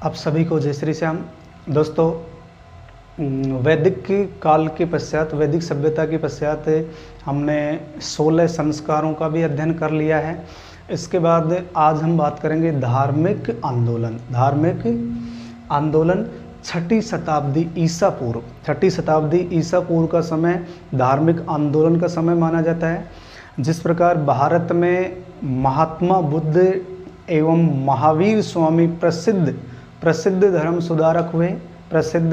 आप सभी को जय श्री श्याम। दोस्तों, वैदिक काल के पश्चात, वैदिक सभ्यता के पश्चात हमने 16 संस्कारों का भी अध्ययन कर लिया है। इसके बाद आज हम बात करेंगे धार्मिक आंदोलन। धार्मिक आंदोलन छठी शताब्दी ईसा पूर्व, छठी शताब्दी ईसा पूर्व का समय धार्मिक आंदोलन का समय माना जाता है। जिस प्रकार भारत में महात्मा बुद्ध एवं महावीर स्वामी प्रसिद्ध धर्म सुधारक हुए, प्रसिद्ध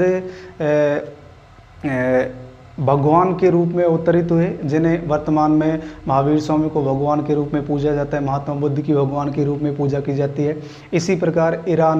भगवान के रूप में अवतरित हुए, जिन्हें वर्तमान में महावीर स्वामी को भगवान के रूप में पूजा जाता है, महात्मा बुद्ध की भगवान के रूप में पूजा की जाती है। इसी प्रकार ईरान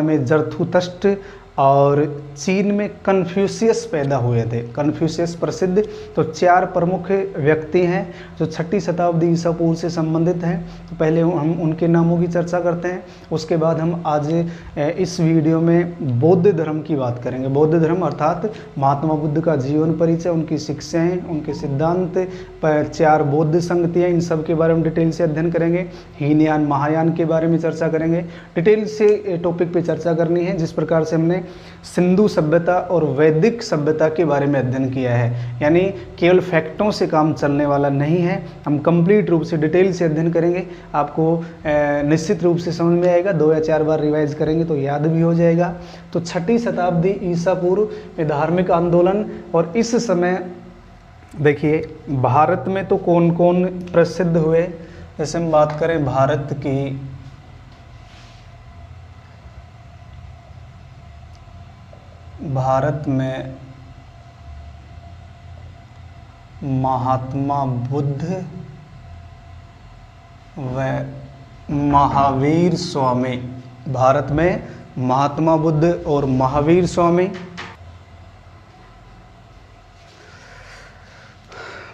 में जरथुस्त्र और चीन में कन्फ्यूशियस पैदा हुए थे। कन्फ्यूशियस प्रसिद्ध, तो 4 प्रमुख व्यक्ति हैं जो छठी शताब्दी ईसा पूर्व से संबंधित हैं। तो पहले हम उनके नामों की चर्चा करते हैं, उसके बाद हम आज इस वीडियो में बौद्ध धर्म की बात करेंगे। बौद्ध धर्म अर्थात महात्मा बुद्ध का जीवन परिचय, उनकी शिक्षाएँ, उनके सिद्धांत, 4 बौद्ध संगतियाँ, इन सब के बारे में डिटेल से अध्ययन करेंगे। हीनयान महायान के बारे में चर्चा करेंगे। डिटेल से टॉपिक पे चर्चा करनी है। जिस प्रकार से हमने सिंधु सभ्यता और वैदिक सभ्यता के बारे में अध्ययन किया है, यानी केवल फैक्टों से काम चलने वाला नहीं है। हम कंप्लीट रूप से डिटेल से अध्ययन करेंगे। आपको निश्चित रूप से समझ में आएगा। 2 या 4 बार रिवाइज करेंगे तो याद भी हो जाएगा। तो छठी शताब्दी ईसा पूर्व में धार्मिक आंदोलन, और इस समय देखिए भारत में तो कौन कौन प्रसिद्ध हुए। जैसे हम बात करें भारत की, भारत में महात्मा बुद्ध व महावीर स्वामी, भारत में महात्मा बुद्ध और महावीर स्वामी,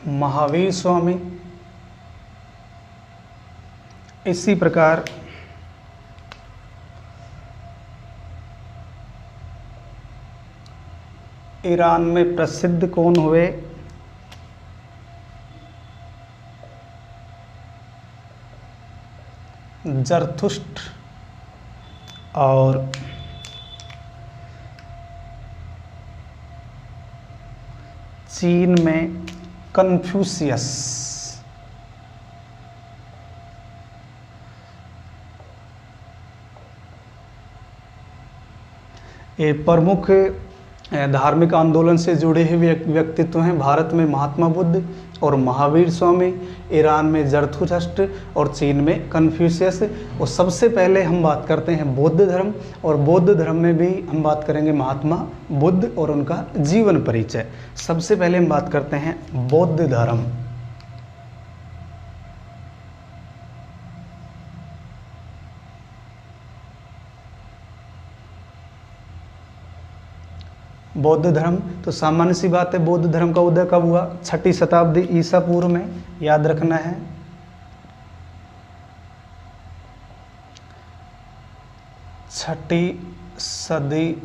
महावीर स्वामी। इसी प्रकार ईरान में प्रसिद्ध कौन हुए? जरथुस्त्र, और चीन में कन्फ्यूशियस। ये प्रमुख धार्मिक आंदोलन से जुड़े हुए व्यक्तित्व हैं। भारत में महात्मा बुद्ध और महावीर स्वामी, ईरान में जरथुस्त्र और चीन में कन्फ्यूशियस। और सबसे पहले हम बात करते हैं बौद्ध धर्म, और बौद्ध धर्म में भी हम बात करेंगे महात्मा बुद्ध और उनका जीवन परिचय। सबसे पहले हम बात करते हैं बौद्ध धर्म। बौद्ध धर्म, तो सामान्य सी बात है, बौद्ध धर्म का उदय कब हुआ? छठी शताब्दी ईसा पूर्व में, याद रखना है। छठी सदी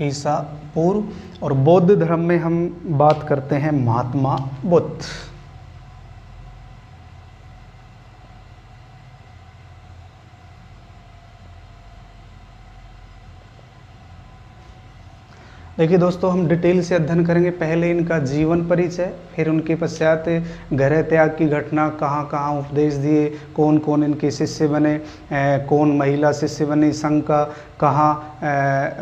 ईसा पूर्व, और बौद्ध धर्म में हम बात करते हैं महात्मा बुद्ध। देखिए दोस्तों, हम डिटेल से अध्ययन करेंगे। पहले इनका जीवन परिचय, फिर उनके पश्चात गृह त्याग की घटना, कहाँ कहाँ उपदेश दिए, कौन कौन इनके शिष्य बने, कौन महिला शिष्य बनी, संघ का कहाँ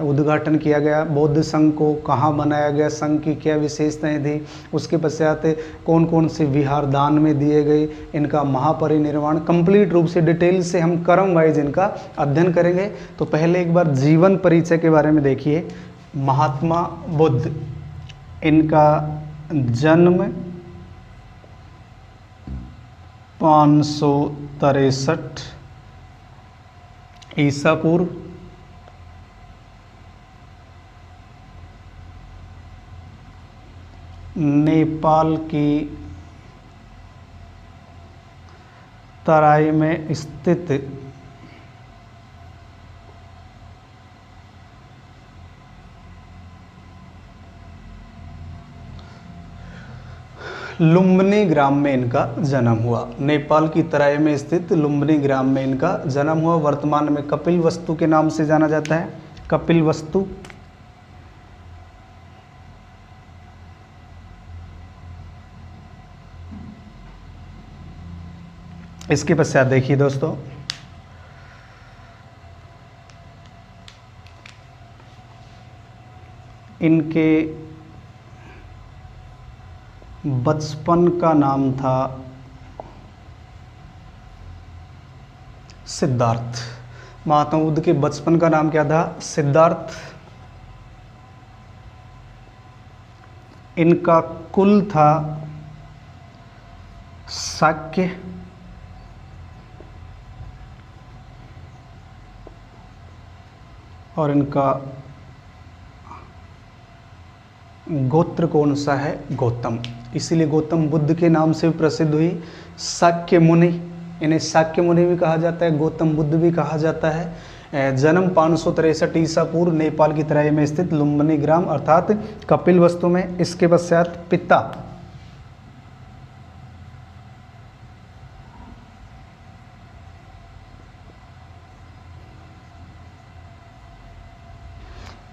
उद्घाटन किया गया, बौद्ध संघ को कहाँ बनाया गया, संघ की क्या विशेषताएं थी, उसके पश्चात कौन कौन से विहार दान में दिए गए, इनका महापरिनिर्वाण। कंप्लीट रूप से डिटेल से हम क्रम वाइज इनका अध्ययन करेंगे। तो पहले एक बार जीवन परिचय के बारे में देखिए। महात्मा बुद्ध, इनका जन्म 563 ईसा पूर्व, नेपाल की तराई में स्थित लुम्बिनी ग्राम में इनका जन्म हुआ। नेपाल की तराई में स्थित लुम्बिनी ग्राम में इनका जन्म हुआ। वर्तमान में कपिलवस्तु के नाम से जाना जाता है, कपिलवस्तु। इसके पश्चात देखिए दोस्तों, इनके बचपन का नाम था सिद्धार्थ। महात्मा बुद्ध के बचपन का नाम क्या था? सिद्धार्थ। इनका कुल था शाक्य। और इनका गोत्र कौन सा है? गौतम। इसीलिए गौतम बुद्ध के नाम से प्रसिद्ध हुई। शाक्य मुनि, इन्हें शाक्य मुनि भी कहा जाता है, गौतम बुद्ध भी कहा जाता है। जन्म 563 ईसा पूर्व, नेपाल की तराई में स्थित लुम्बिनी ग्राम अर्थात कपिलवस्तु में। इसके पश्चात पिता,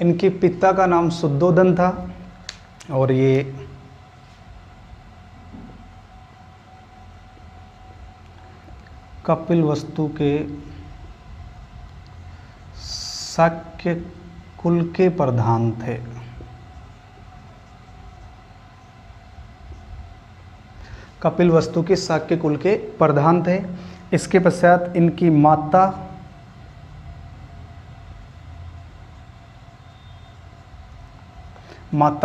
इनके पिता का नाम शुद्धोदन था और ये कपिलवस्तु के शाक्य कुल के प्रधान थे। कपिलवस्तु के शाक्य कुल के प्रधान थे। इसके पश्चात इनकी माता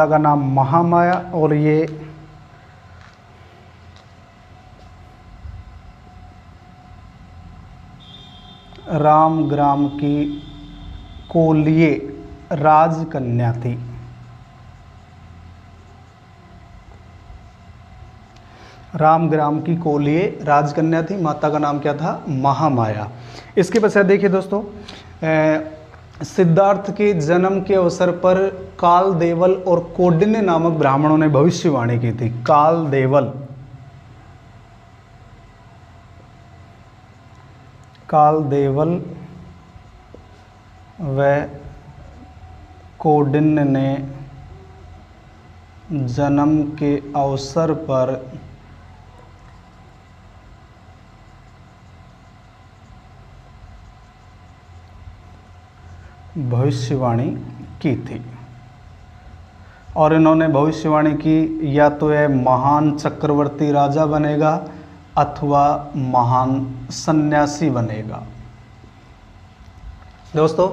का नाम महामाया और ये रामग्राम की कोलिये राजकन्या थी। रामग्राम की कोलिये राजकन्या थी। माता का नाम क्या था? महामाया। इसके पश्चात देखिए दोस्तों, सिद्धार्थ के जन्म के अवसर पर काल देवल और कौंडिन्य नामक ब्राह्मणों ने भविष्यवाणी की थी। काल देवल, व कौंडिन्य ने जन्म के अवसर पर भविष्यवाणी की थी। और इन्होंने भविष्यवाणी की या तो यह महान चक्रवर्ती राजा बनेगा अथवा महान सन्यासी बनेगा। दोस्तों,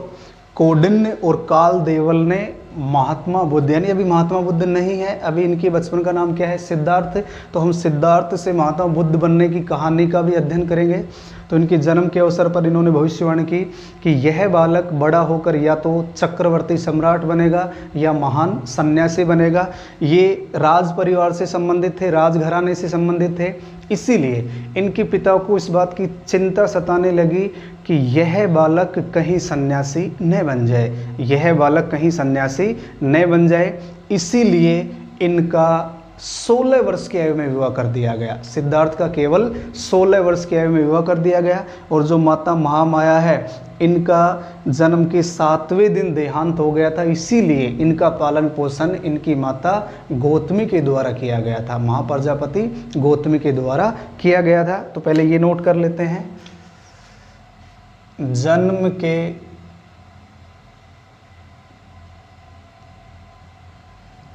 कौंडिन्य और काल देवल ने महात्मा बुद्ध, यानी अभी महात्मा बुद्ध नहीं है, अभी इनके बचपन का नाम क्या है? सिद्धार्थ। तो हम सिद्धार्थ से महात्मा बुद्ध बनने की कहानी का भी अध्ययन करेंगे। तो इनके जन्म के अवसर पर इन्होंने भविष्यवाणी की कि यह बालक बड़ा होकर या तो चक्रवर्ती सम्राट बनेगा या महान सन्यासी बनेगा। ये राज परिवार से संबंधित थे, राजघराने से संबंधित थे। इसीलिए इनके पिता को इस बात की चिंता सताने लगी कि यह बालक कहीं सन्यासी न बन जाए, यह बालक कहीं सन्यासी न बन जाए। इसीलिए इनका 16 वर्ष की आयु में विवाह कर दिया गया। सिद्धार्थ का केवल 16 वर्ष की आयु में विवाह कर दिया गया। और जो माता महामाया है, इनका जन्म के 7वें दिन देहांत हो गया था। इसीलिए इनका पालन पोषण इनकी माता गौतमी के द्वारा किया गया था, महाप्रजापति गौतमी के द्वारा किया गया था। तो पहले ये नोट कर लेते हैं, जन्म के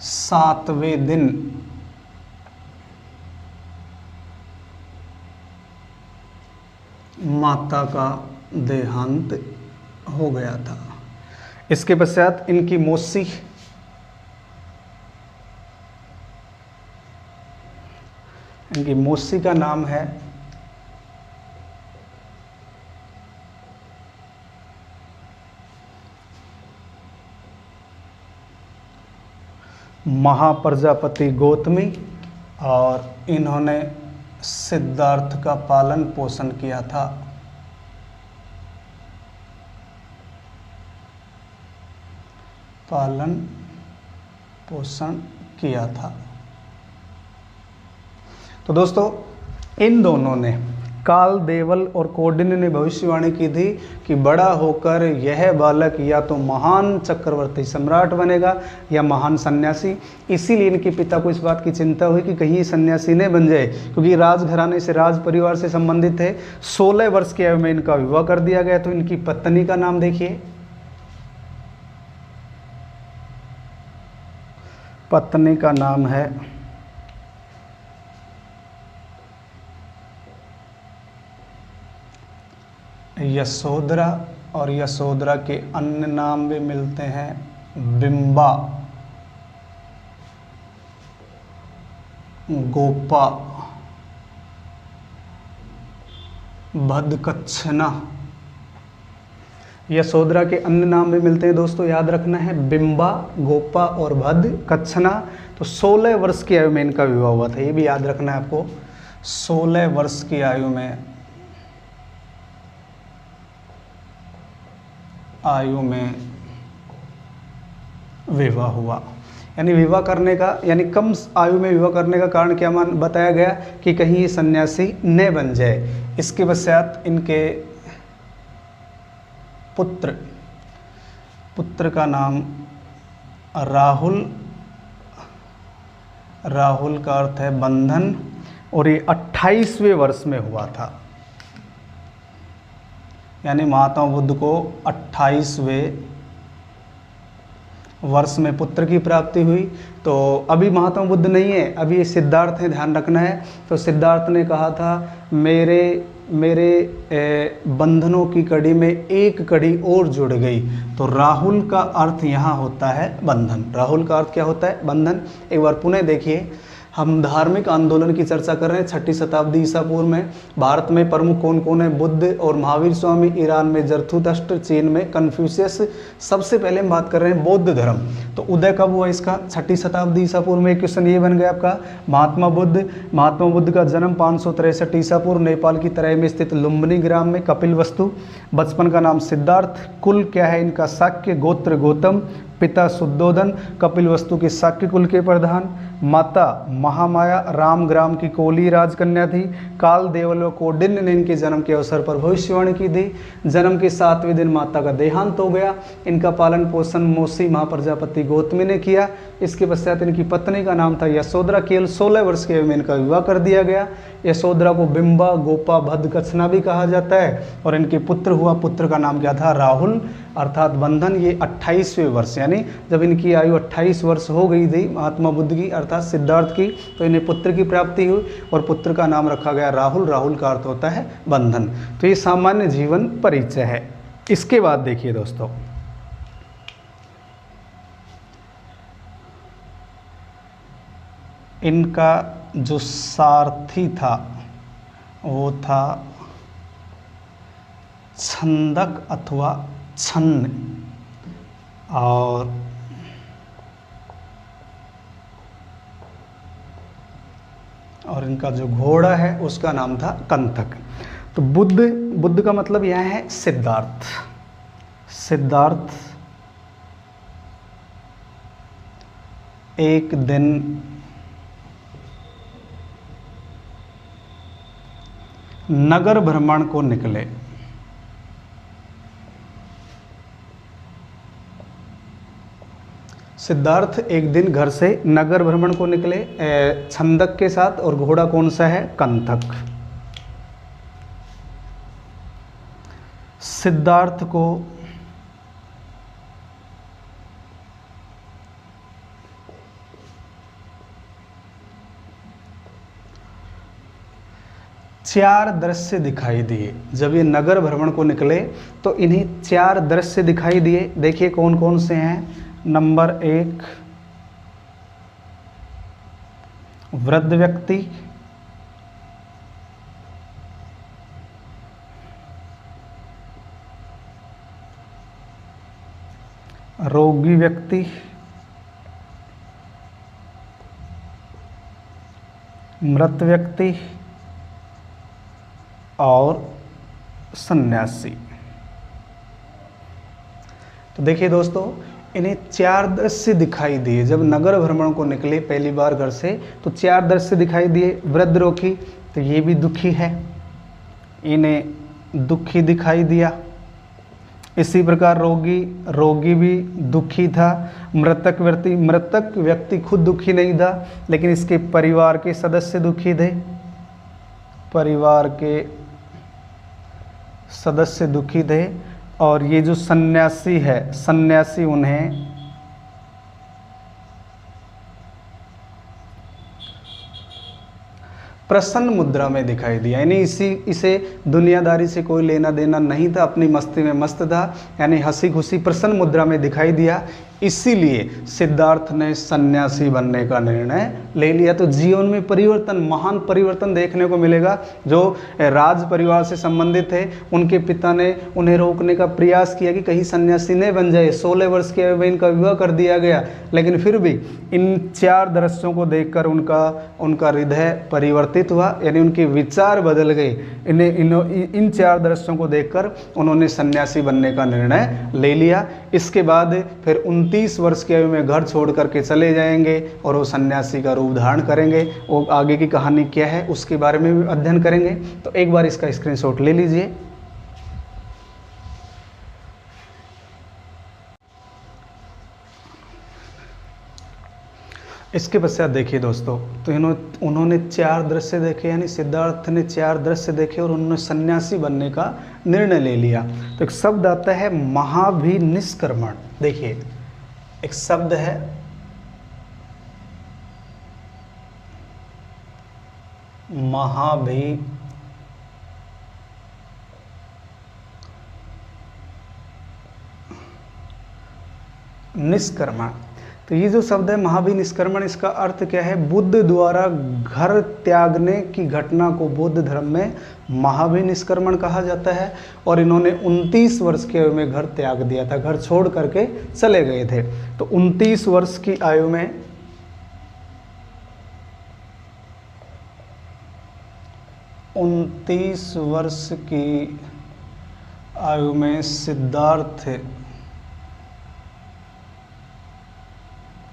7वें दिन माता का देहांत हो गया था। इसके पश्चात इनकी मौसी, इनकी मौसी का नाम है महाप्रजापति गौतमी और इन्होंने सिद्धार्थ का पालन पोषण किया था। पालन पोषण किया था। तो दोस्तों इन दोनों ने, काल, देवल और कौंडिन्य ने भविष्यवाणी की थी कि बड़ा होकर यह बालक या तो महान चक्रवर्ती सम्राट बनेगा या महान सन्यासी। इसीलिए इनके पिता को इस बात की चिंता हुई कि कहीं ये सन्यासी नहीं बन जाए, क्योंकि राजघराने से, राज परिवार से संबंधित थे। 16 वर्ष की आयु में इनका विवाह कर दिया गया। तो इनकी पत्नी का नाम देखिए, पत्नी का नाम है यशोधरा, और यशोधरा के अन्य नाम भी मिलते हैं बिंबा, गोपा, भद्दकच्छना। यशोधरा के अन्य नाम भी मिलते हैं दोस्तों, याद रखना है, बिंबा, गोपा और भद्दकच्छना। तो 16 वर्ष की आयु में इनका विवाह हुआ था, ये भी याद रखना है आपको। 16 वर्ष की आयु में विवाह हुआ। यानी विवाह करने का, यानी कम आयु में विवाह करने का कारण क्या बताया गया कि कहीं ये सन्यासी न बन जाए। इसके पश्चात इनके पुत्र का नाम राहुल, राहुल का अर्थ है बंधन, और ये 28वें वर्ष में हुआ था। यानी महात्मा बुद्ध को 28वें वर्ष में पुत्र की प्राप्ति हुई। तो अभी महात्मा बुद्ध नहीं है, अभी ये सिद्धार्थ है, ध्यान रखना है। तो सिद्धार्थ ने कहा था मेरे बंधनों की कड़ी में एक कड़ी और जुड़ गई। तो राहुल का अर्थ यहाँ होता है बंधन। राहुल का अर्थ क्या होता है? बंधन। एक बार पुनः देखिए, हम धार्मिक आंदोलन की चर्चा कर रहे हैं। 6ठी शताब्दी ईसा पूर्व में भारत में प्रमुख कौन कौन है? बुद्ध और महावीर स्वामी, ईरान में जरथुस्त्र, चीन में कन्फ्यूशियस। सबसे पहले हम बात कर रहे हैं बौद्ध धर्म। तो उदय कब हुआ इसका? 6ठी शताब्दी ईसा पूर्व में। क्वेश्चन ये बन गया आपका, महात्मा बुद्ध का जन्म 563 ईसा पूर्व नेपाल की तराई में स्थित लुम्बिनी ग्राम में। कपिलवस्तु, बचपन का नाम सिद्धार्थ, कुल क्या है इनका? शाक्य, गोत्र गौतम, पिता शुद्धोधन, कपिलवस्तु के शाक्य कुल के प्रधान, माता महामाया रामग्राम की कोली राजकन्या थी। काल, देवल व कौंडिन्य ने इनके जन्म के अवसर पर भविष्यवाणी की थी। जन्म के 7वें दिन माता का देहांत हो गया। इनका पालन पोषण मौसी महाप्रजापति गौतमी ने किया। इसके पश्चात इनकी पत्नी का नाम था यशोधरा। केवल 16 वर्ष के में इनका विवाह कर दिया गया। यशोधरा को बिंबा, गोपा, भद्दकच्छना भी कहा जाता है। और इनके पुत्र का नाम क्या था? राहुल, अर्थात बंधन। ये 28वें वर्ष, यानी जब इनकी आयु 28 वर्ष हो गई थी महात्मा बुद्ध की, अर्थात सिद्धार्थ की, तो इन्हें पुत्र की प्राप्ति हुई और पुत्र का नाम रखा गया राहुल। राहुल का अर्थ होता है बंधन। तो ये सामान्य जीवन परिचय है। इसके बाद देखिए दोस्तों, इनका जो सारथी था वो था छंदक अथवा छन्न, और इनका जो घोड़ा है उसका नाम था कंथक। तो बुद्ध का मतलब यह है सिद्धार्थ। सिद्धार्थ एक दिन नगर भ्रमण को निकले। सिद्धार्थ एक दिन घर से नगर भ्रमण को निकले छंदक के साथ, और घोड़ा कौन सा है? कंथक। सिद्धार्थ को चार दृश्य दिखाई दिए। जब ये नगर भ्रमण को निकले तो इन्हें 4 दृश्य दिखाई दिए। देखिए कौन कौन से हैं। नंबर 1, वृद्ध व्यक्ति, रोगी व्यक्ति, मृत व्यक्ति और सन्यासी। तो देखिए दोस्तों, इन्हें 4 दृश्य दिखाई दिए। जब नगर भ्रमण को निकले पहली बार घर से तो 4 दृश्य दिखाई दिए। वृद्ध रोगी, तो ये भी दुखी है, इन्हें दुखी दिखाई दिया। इसी प्रकार रोगी भी दुखी था। मृतक व्यक्ति खुद दुखी नहीं था, लेकिन इसके परिवार के सदस्य दुखी थे। परिवार के सदस्य दुखी थे। और ये जो सन्यासी है, सन्यासी उन्हें प्रसन्न मुद्रा में दिखाई दिया। यानी इसे दुनियादारी से कोई लेना देना नहीं था, अपनी मस्ती में मस्त था, यानी हंसी खुशी प्रसन्न मुद्रा में दिखाई दिया। इसीलिए सिद्धार्थ ने सन्यासी बनने का निर्णय ले लिया। तो जीवन में परिवर्तन, महान परिवर्तन देखने को मिलेगा। जो राज परिवार से संबंधित थे, उनके पिता ने उन्हें रोकने का प्रयास किया कि कहीं सन्यासी नहीं बन जाए। 16 वर्ष की आयु में इनका विवाह कर दिया गया, लेकिन फिर भी इन 4 दृश्यों को देखकर उनका हृदय परिवर्तित हुआ, यानी उनके विचार बदल गए। इन 4 दृश्यों को देखकर उन्होंने सन्यासी बनने का निर्णय ले लिया। इसके बाद फिर 29 वर्ष की आयु में घर छोड़ करके चले जाएंगे और वो सन्यासी का रूप धारण करेंगे। वो आगे की कहानी क्या है उसके बारे में भी अध्ययन करेंगे। तो एक बार इसका स्क्रीनशॉट ले लीजिए। इसके पश्चात देखिए दोस्तों, तो उन्होंने 4 दृश्य देखे, यानी सिद्धार्थ ने 4 दृश्य देखे और उन्होंने सन्यासी बनने का निर्णय ले लिया। तो एक शब्द आता है महाभिनिष्क्रमण। देखिए, एक शब्द है निष्क्रमण। तो ये जो शब्द है महाभिनिष्क्रमण, इसका अर्थ क्या है? बुद्ध द्वारा घर त्यागने की घटना को बौद्ध धर्म में महाभिनिष्क्रमण कहा जाता है। और इन्होंने 29 वर्ष की आयु में घर त्याग दिया था, घर छोड़ करके चले गए थे। तो 29 वर्ष की आयु में सिद्धार्थ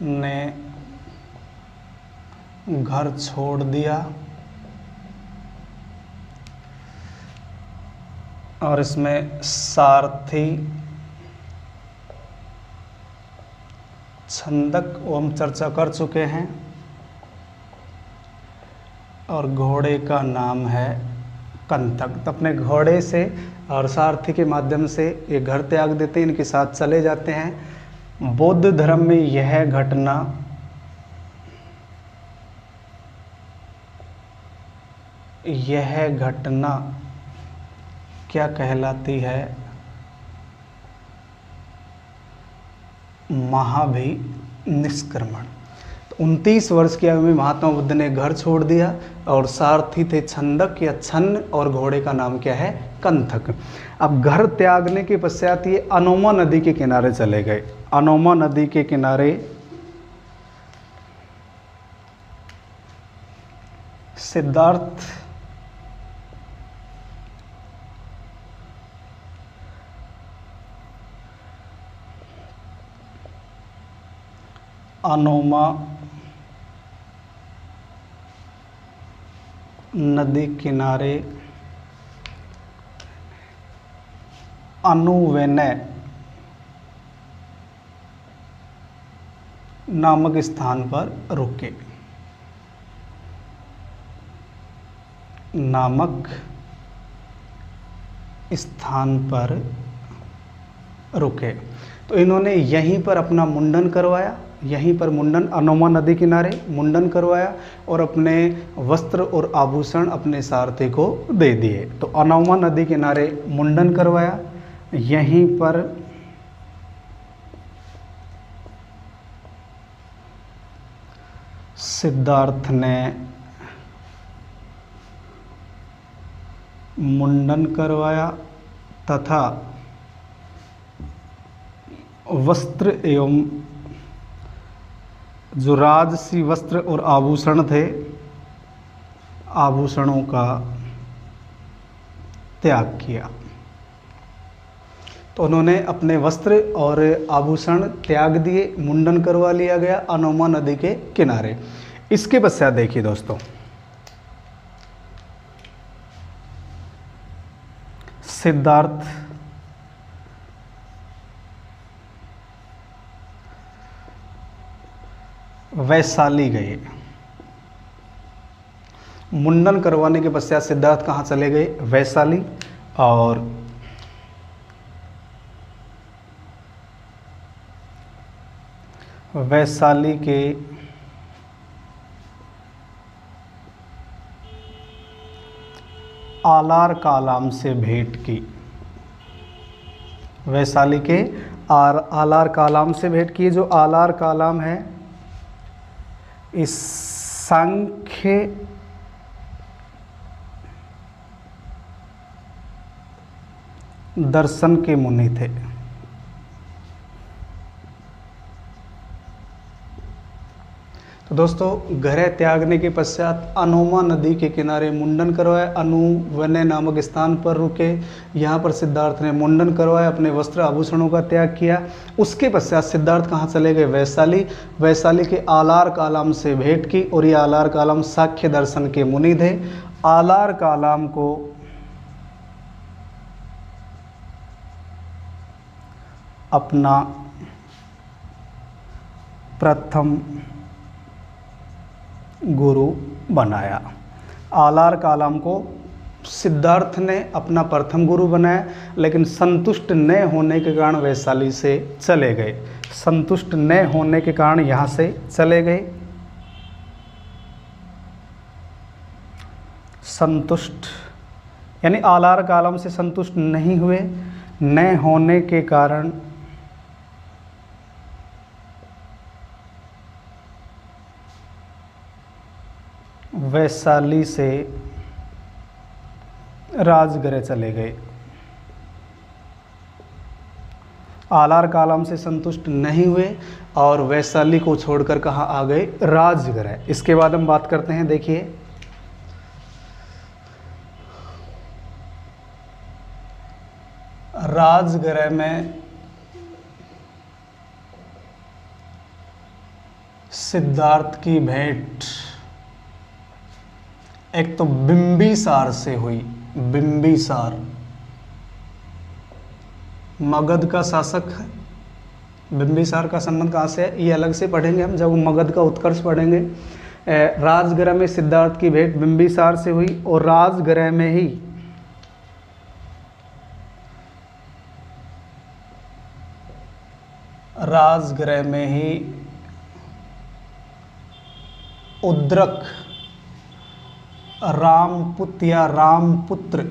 ने घर छोड़ दिया और इसमें सारथी, छंदक हम चर्चा कर चुके हैं, और घोड़े का नाम है कंथक। तो अपने घोड़े से और सारथी के माध्यम से ये घर त्याग देते हैं, इनके साथ चले जाते हैं। बौद्ध धर्म में यह घटना क्या कहलाती है? महाभिनिष्क्रमण। तो 29 वर्ष की आयु में महात्मा बुद्ध ने घर छोड़ दिया और सारथी थे छंदक या छन्न, और घोड़े का नाम क्या है? कंथक। अब घर त्यागने के पश्चात ये अनोमा नदी के किनारे चले गए। अनोमा नदी के किनारे सिद्धार्थ अनोमा नदी किनारे अनुवेनय नामक स्थान पर रुके। तो इन्होंने यहीं पर अपना मुंडन करवाया, यहीं पर मुंडन, अनोमा नदी किनारे मुंडन करवाया और अपने वस्त्र और आभूषण अपने सारथी को दे दिए। तो अनोमा नदी किनारे मुंडन करवाया, यहीं पर सिद्धार्थ ने मुंडन करवाया तथा वस्त्र एवं जो राजसी वस्त्र और आभूषण थे, आभूषणों का त्याग किया। तो उन्होंने अपने वस्त्र और आभूषण त्याग दिए, मुंडन करवा लिया गया अनोमा नदी के किनारे। इसके पश्चात देखिए दोस्तों, सिद्धार्थ वैशाली गए। मुंडन करवाने के पश्चात सिद्धार्थ कहाँ चले गए? वैशाली। और वैशाली के आलार कालाम से भेंट की। वैशाली के आलार कालाम से भेंट की। जो आलार कालाम है, इस सांख्य दर्शन के मुनि थे। तो दोस्तों, गृह त्यागने के पश्चात अनोमा नदी के किनारे मुंडन करवाया, अनुवने नामक स्थान पर रुके। यहाँ पर सिद्धार्थ ने मुंडन करवाया, अपने वस्त्र आभूषणों का त्याग किया। उसके पश्चात सिद्धार्थ कहाँ चले गए? वैशाली। वैशाली के आलार कालाम से भेंट की, और ये आलार कालाम सांख्य दर्शन के मुनि थे। आलार कालाम को अपना प्रथम गुरु बनाया। आलार कालाम को सिद्धार्थ ने अपना प्रथम गुरु बनाया, लेकिन संतुष्ट न होने के कारण वैशाली से चले गए। संतुष्ट न होने के कारण यहाँ से चले गए। संतुष्ट यानी आलार कालाम से संतुष्ट नहीं हुए, न होने के कारण वैशाली से राजगृह चले गए। आलार कालाम से संतुष्ट नहीं हुए और वैशाली को छोड़कर कहाँ आ गए? राजगृह। इसके बाद हम बात करते हैं, देखिए, राजगृह में सिद्धार्थ की भेंट एक तो बिंबिसार से हुई। बिंबिसार मगध का शासक है। बिंबिसार का संबंध कहाँ से है, ये अलग से पढ़ेंगे हम जब मगध का उत्कर्ष पढ़ेंगे। राजगृह में सिद्धार्थ की भेंट बिंबिसार से हुई, और राजगृह में ही उद्रक रामपुत्र या रामपुत्र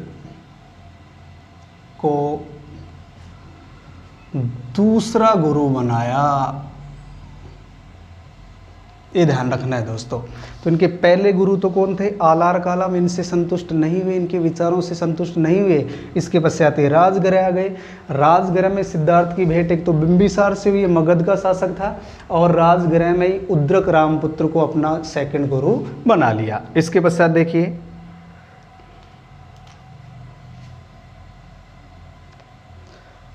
को दूसरा गुरु बनाया। ये ध्यान रखना है दोस्तों। तो इनके पहले गुरु तो कौन थे? आलार कालाम। इनसे संतुष्ट नहीं हुए, इनके विचारों से संतुष्ट नहीं हुए। इसके पश्चात ये राजगृह आ गए। राजगृह में सिद्धार्थ की भेंट एक तो बिंबिसार से हुई, मगध का शासक था, और राजगृह में ही उद्रक रामपुत्र को अपना सेकंड गुरु बना लिया। इसके पश्चात देखिए,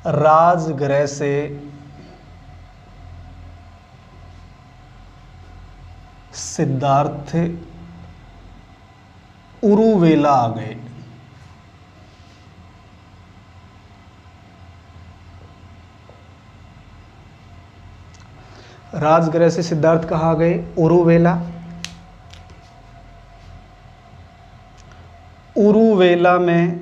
राजगृह से सिद्धार्थ उरुवेला आ गए। राजगृह से सिद्धार्थ कहाँ आ गए? उरुवेला। उरुवेला में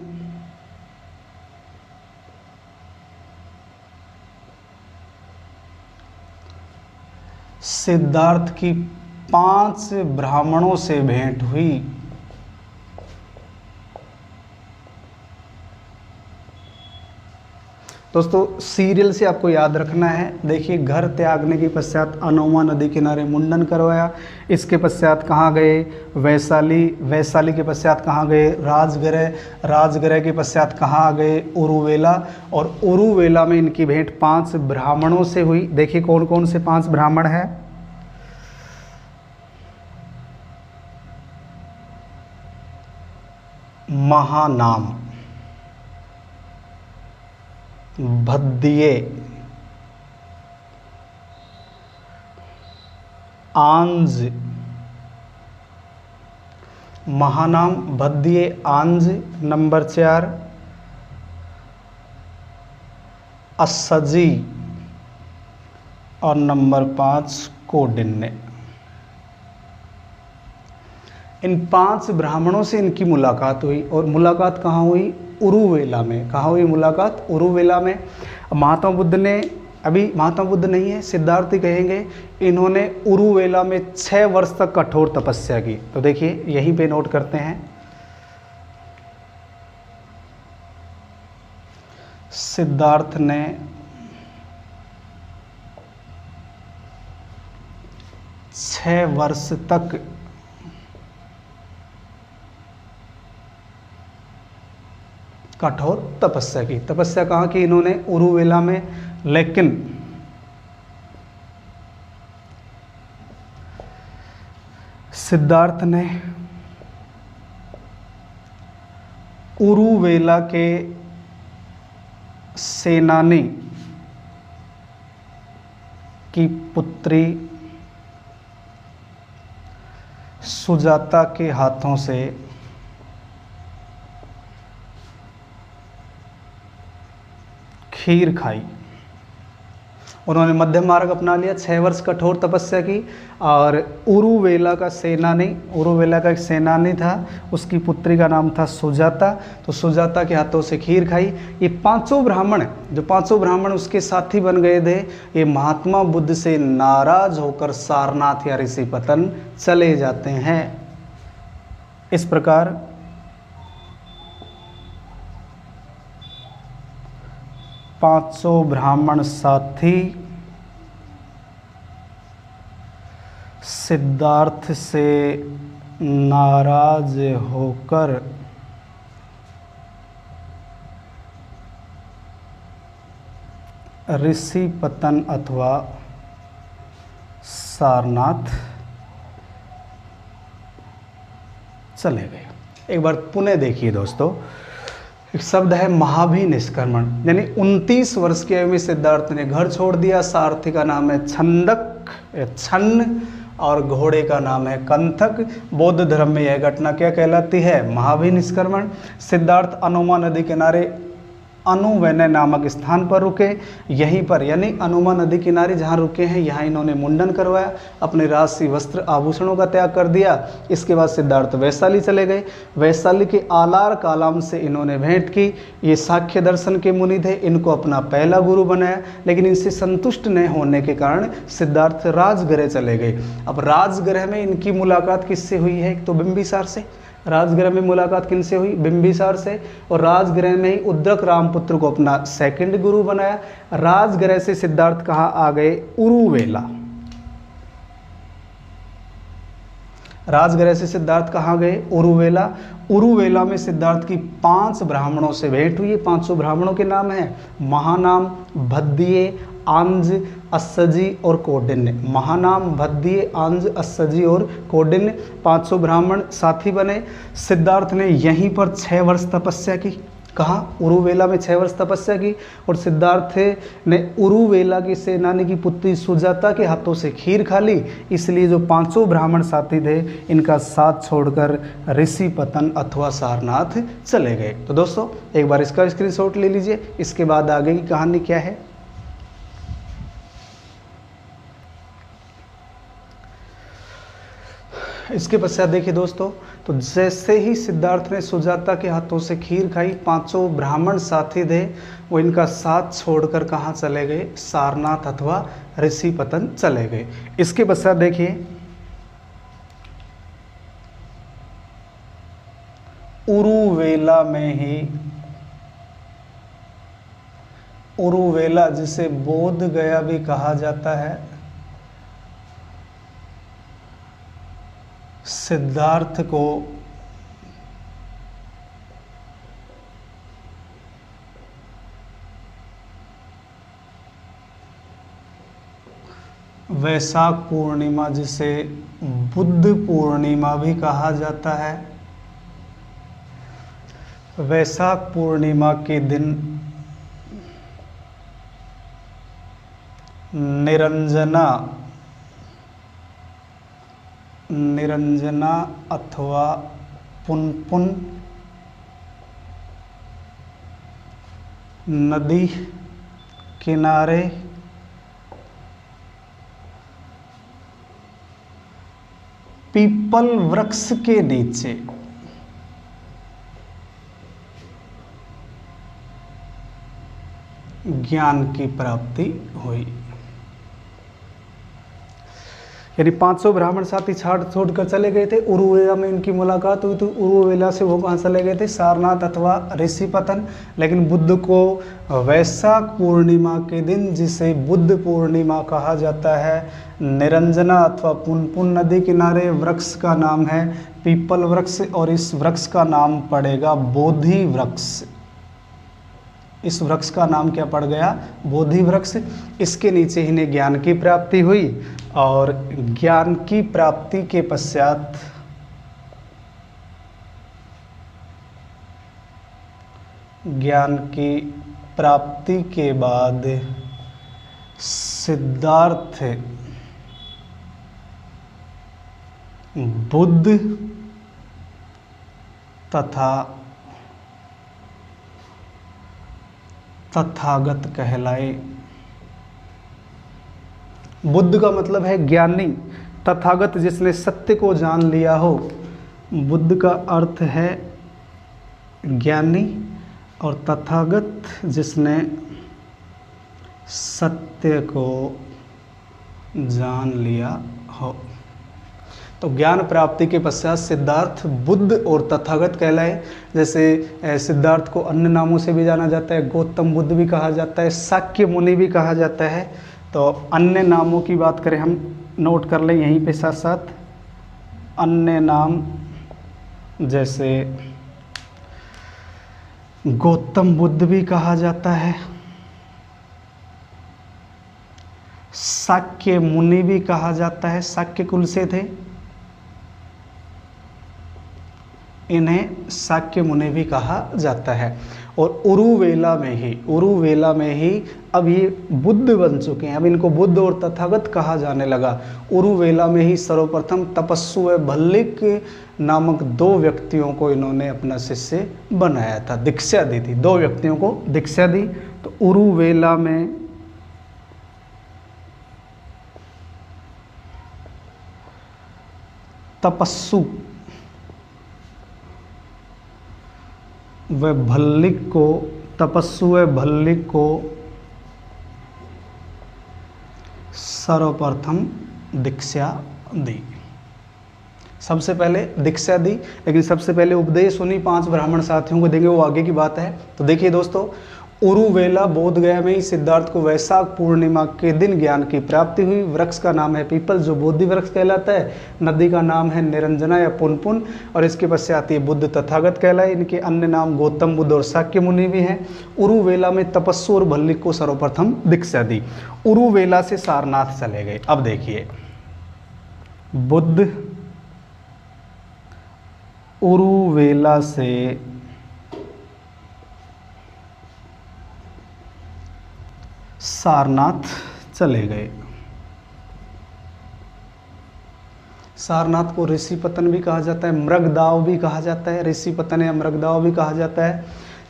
सिद्धार्थ की 5 ब्राह्मणों से भेंट हुई। दोस्तों, सीरियल से आपको याद रखना है। देखिए, घर त्यागने के पश्चात अनोमा नदी किनारे मुंडन करवाया। इसके पश्चात कहाँ गए? वैशाली। वैशाली के पश्चात कहाँ गए? राजगृह। राजगृह के पश्चात कहाँ आ गए? उरुवेला। और उरुवेला में इनकी भेंट 5 ब्राह्मणों से हुई। देखिए कौन कौन से 5 ब्राह्मण हैं? महानाम। भद्दिये आंज, महानाम भद्दिये आंज। नंबर 4 अस्सजी और नंबर 5 कौंडिन्य। इन 5 ब्राह्मणों से इनकी मुलाकात हुई और मुलाकात कहाँ हुई? उरुवेला में। कहाँ हुई मुलाकात? उरुवेला में। महात्मा बुद्ध ने, अभी महात्मा बुद्ध नहीं है, सिद्धार्थ ही कहेंगे, इन्होंने उरुवेला में 6 वर्ष तक कठोर तपस्या की। तो देखिए यहीं पे नोट करते हैं, सिद्धार्थ ने 6 वर्ष तक कठोर तपस्या की। तपस्या कहाँ की? इन्होंने उरुवेला में। लेकिन सिद्धार्थ ने उरुवेला के सेनानी की पुत्री सुजाता के हाथों से खीर खाई। उन्होंने मध्यम मार्ग अपना लिया, 6 वर्ष कठोर तपस्या की। और उरुवेला का एक सेनानी था, उसकी पुत्री का नाम था सुजाता। तो सुजाता के हाथों से खीर खाई। ये 5 ब्राह्मण उसके साथी बन गए थे, ये महात्मा बुद्ध से नाराज होकर सारनाथ या ऋषिपतन चले जाते हैं। इस प्रकार पांचों ब्राह्मण साथी सिद्धार्थ से नाराज होकर ऋषिपतन अथवा सारनाथ चले गए। एक बार पुनः देखिए दोस्तों, एक शब्द है महाभिनिष्क्रमण, यानी 29 वर्ष की आयु में सिद्धार्थ ने घर छोड़ दिया। सारथी का नाम है छंदक छन्न और घोड़े का नाम है कंथक। बौद्ध धर्म में यह घटना क्या कहलाती है? महाभिनिष्क्रमण। सिद्धार्थ अनुमा नदी किनारे अनुवैनय नामक स्थान पर रुके। यहीं पर यानी अनुमा नदी किनारे जहाँ रुके हैं, यहाँ इन्होंने मुंडन करवाया, अपने राजसी वस्त्र आभूषणों का त्याग कर दिया। इसके बाद सिद्धार्थ वैशाली चले गए। वैशाली के आलार कालाम से इन्होंने भेंट की। ये साख्य दर्शन के मुनि थे, इनको अपना पहला गुरु बनाया। लेकिन इनसे संतुष्ट न होने के कारण सिद्धार्थ राजगृह चले गए। अब राजगृह में इनकी मुलाकात किससे हुई है? एक तो बिंबिसार से। राजगृह में मुलाकात किनसे हुई? बिंबिसार से। और राजगृह में ही उद्रक रामपुत्र को अपना सेकंड गुरु बनाया। राजगृह से सिद्धार्थ कहाँ आ गए? उरुवेला। राजगृह से सिद्धार्थ कहाँ गए? उरुवेला। उरुवेला में सिद्धार्थ की 5 ब्राह्मणों से भेंट हुई। 500 ब्राह्मणों के नाम हैं महानाम, भद्दिये, आंज, अस्सजी और कौंडिन्य। महानाम, भद्दिये, आंज, अस्सजी और कौंडिन्य 500 ब्राह्मण साथी बने। सिद्धार्थ ने यहीं पर 6 वर्ष तपस्या की। कहाँ? उरुवेला में 6 वर्ष तपस्या की। और सिद्धार्थ ने उरुवेला की सेनानी की पुत्री सुजाता के हाथों से खीर खा ली। इसलिए जो 500 ब्राह्मण साथी थे, इनका साथ छोड़कर ऋषिपतन अथवा सारनाथ चले गए। तो दोस्तों एक बार इसका स्क्रीनशॉट ले लीजिए। इसके बाद आगे की कहानी क्या है? इसके पश्चात देखिए दोस्तों, तो जैसे ही सिद्धार्थ ने सुजाता के हाथों से खीर खाई, 500 ब्राह्मण साथी थे, वो इनका साथ छोड़कर कहाँ चले गए? सारनाथ अथवा ऋषिपतन चले गए। इसके पश्चात देखिए, उरुवेला में ही, उरुवेला जिसे बोध गया भी कहा जाता है, सिद्धार्थ को वैशाख पूर्णिमा, जिसे बुद्ध पूर्णिमा भी कहा जाता है, वैशाख पूर्णिमा के दिन निरंजना, निरंजना अथवा पुनपुन नदी किनारे पीपल वृक्ष के नीचे ज्ञान की प्राप्ति हुई। यानी 500 ब्राह्मण साथी छोड़कर चले गए थे। उरुवेला में इनकी मुलाकात हुई, तो उरुवेला से वो कहाँ चले गए थे? सारनाथ अथवा ऋषिपतन। लेकिन बुद्ध को वैशाख पूर्णिमा के दिन, जिसे बुद्ध पूर्णिमा कहा जाता है, निरंजना अथवा पुनपुन नदी किनारे वृक्ष का नाम है पीपल वृक्ष, और इस वृक्ष का नाम पड़ेगा बोधि वृक्ष। इस वृक्ष का नाम क्या पड़ गया? बोधि वृक्ष। इसके नीचे इन्हें ज्ञान की प्राप्ति हुई, और ज्ञान की प्राप्ति के पश्चात ज्ञान की प्राप्ति के बाद सिद्धार्थ बुद्ध तथा तथागत कहलाए। बुद्ध का मतलब है ज्ञानी, तथागत जिसने सत्य को जान लिया हो। बुद्ध का अर्थ है ज्ञानी, और तथागत जिसने सत्य को जान लिया हो। तो ज्ञान प्राप्ति के पश्चात सिद्धार्थ बुद्ध और तथागत कहलाए। जैसे सिद्धार्थ को अन्य नामों से भी जाना जाता है, गौतम बुद्ध भी कहा जाता है, शाक्य मुनि भी कहा जाता है। तो अन्य नामों की बात करें, हम नोट कर लें यहीं पे साथ साथ। अन्य नाम जैसे गौतम बुद्ध भी कहा जाता है, शाक्य मुनि भी कहा जाता है, शाक्य कुल से थे, इन्हें शाक्य मुनि भी कहा जाता है। और उरुवेला में ही अब ये बुद्ध बन चुके हैं। अब इनको बुद्ध और तथागत कहा जाने लगा। उरुवेला में ही सर्वप्रथम तपस्सु व भल्लिक नामक 2 व्यक्तियों को इन्होंने अपना शिष्य बनाया था, दीक्षा दी थी। 2 व्यक्तियों को दीक्षा दी। तो उरुवेला में तपस्सु व भल्लिक को, तपस्सु व भल्लिक को सर्वप्रथम दीक्षा दी। सबसे पहले दीक्षा दी, लेकिन सबसे पहले उपदेश उन्हीं 5 ब्राह्मण साथियों को देंगे, वो आगे की बात है। तो देखिए दोस्तों, उरुवेला बोधगया में ही सिद्धार्थ को वैशाख पूर्णिमा के दिन ज्ञान की प्राप्ति हुई। वृक्ष का नाम है पीपल, जो बोधि वृक्ष कहलाता है। नदी का नाम है निरंजना या पुनपुन, और इसके पश्चात ये बुद्ध तथागत कहलाए। इनके अन्य नाम गौतम बुद्ध और शाक्य मुनि भी हैं। उरुवेला में तपस्सु और भल्लिक को सर्वप्रथम दीक्षा दी। उरुवेला से सारनाथ चले गए। अब देखिए, बुद्ध उरुवेला से सारनाथ चले गए। सारनाथ को ऋषिपतन भी कहा जाता है, मृगदाव भी कहा जाता है, ऋषिपतन या मृगदाव भी कहा जाता है।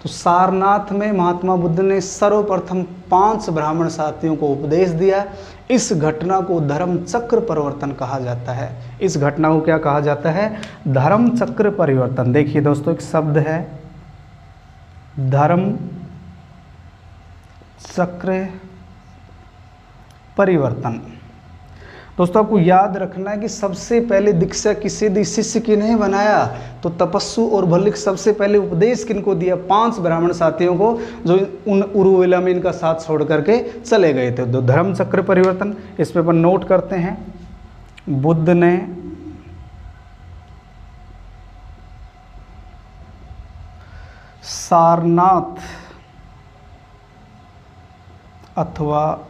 तो सारनाथ में महात्मा बुद्ध ने सर्वप्रथम 5 ब्राह्मण साथियों को उपदेश दिया। इस घटना को धर्म चक्र परिवर्तन कहा जाता है। इस घटना को क्या कहा जाता है? धर्म चक्र परिवर्तन। देखिए दोस्तों, एक शब्द है धर्म चक्र परिवर्तन। दोस्तों, आपको याद रखना है कि सबसे पहले दीक्षा किसे दी? शिष्य किन्हें बनाया? तो तपस्सु और भल्लिक सबसे पहले उपदेश किनको दिया? 5 ब्राह्मण साथियों को, जो उन उरुवेला में इनका साथ छोड़ करके चले गए थे। तो धर्म चक्र परिवर्तन, इस पे अपन नोट करते हैं। बुद्ध ने सारनाथ अथवा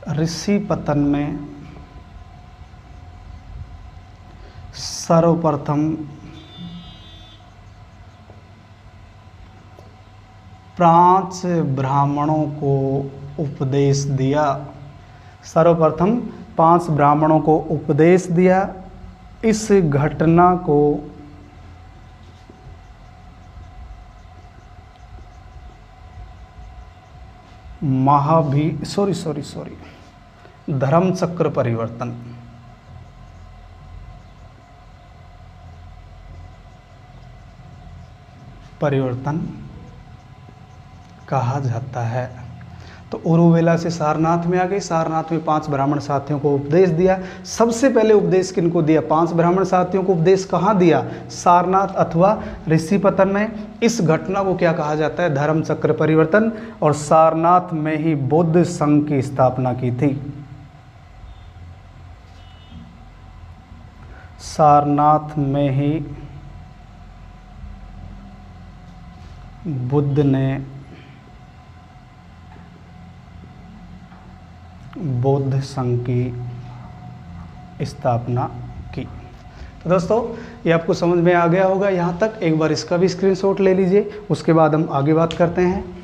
ऋषिपतन में सर्वप्रथम 5 ब्राह्मणों को उपदेश दिया। सर्वप्रथम 5 ब्राह्मणों को उपदेश दिया। इस घटना को धर्मचक्र परिवर्तन कहा जाता है। तो उरुवेला से सारनाथ में आ गए। सारनाथ में 5 ब्राह्मण साथियों को उपदेश दिया। सबसे पहले उपदेश किनको दिया? 5 ब्राह्मण साथियों को उपदेश कहाँ दिया? सारनाथ अथवा ऋषिपतन में। इस घटना को क्या कहा जाता है? धर्मचक्र परिवर्तन। और सारनाथ में ही बौद्ध संघ की स्थापना की थी। सारनाथ में ही बुद्ध ने बौद्ध संघ की स्थापना की। तो दोस्तों ये आपको समझ में आ गया होगा यहाँ तक। एक बार इसका भी स्क्रीनशॉट ले लीजिए, उसके बाद हम आगे बात करते हैं।